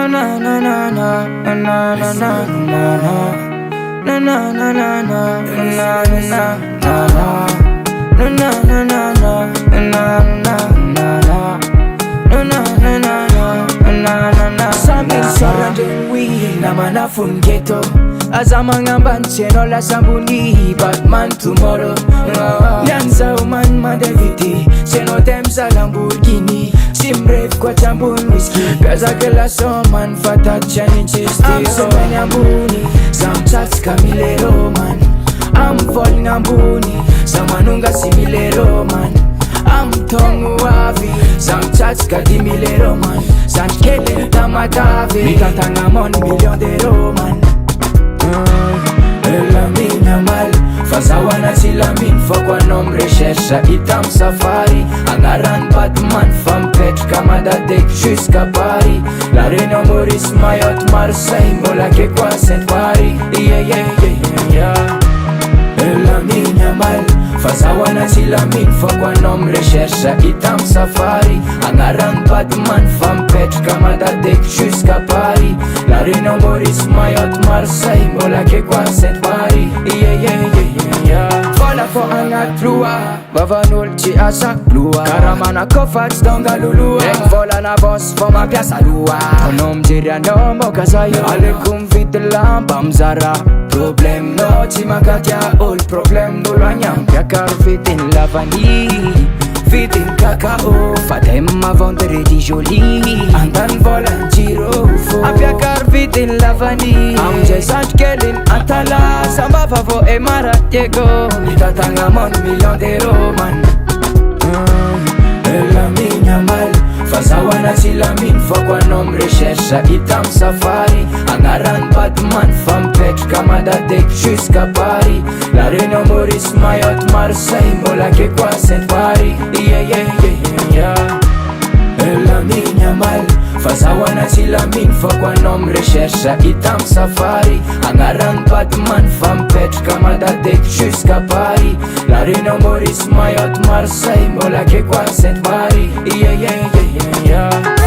na na na na na na na na na na na na na na Namana fungeto Azamangamba nsenola sambuni Batman tomorrow Nyanza uman madeviti Senotemsa Lamborghini Simbrave kwa tambun whisky Gaza kela soman Fata chani chisti I'm so many ambuni Some chats kamilero man I'm falling ambuni Samanunga similero man I'm tongu wavi Some chats kadimilero man San kele tamatavi Mikatanga mon million d'euros man La mina mal Fazawana sila min Fokwa nom recherche Itam safari Angaran Batman Femme pet Kamada dek jusqu'à Paris La Réunion Maurice Mayotte Marseille Mola que quoi Saint-Paris Yeah yeah yeah yeah La mina mal Fazawana sila min Fokwa nom recherche Itam safari Angaran Batman Femme pet Kamada dek jusqu'à Paris La Réunion Maurice Mayotte Marseille Mola que quoi Saint-Paris Yeah yeah yeah yeah Fala fo angat plua Bavanul ci asak plua Karamana kofats donga lulua Ek vola na boss fo ma piasa lua Onom jiria no mo kasayo Alekum vitlam bamzara Problem no ci makatia Ol problem no lanyam Piakar fitin lavani Fitin kakao Fatem ma vendredi joli Andan volan giro Apiakar fitin lavani Am jesant kelin Antala Samba favo e maratiego Itatanga mon million d'euros man La minha mal Fazawana sila min Fokwa nom recherche Itam safari Angaran Batman Femme pet Kamada dek jusqu'à Paris La Réunion Maurice Mayotte Marseille Mola que quoi Saint-Paris Yeah yeah yeah yeah La minha mal Fazawana sila min Fokwa nom recherche Itam safari Angaran Batman Femme pet Kamada dek jusqu'à Paris La Réunion Maurice Mayotte Marseille Mola que quoi Saint-Paris Yeah yeah yeah yeah yeah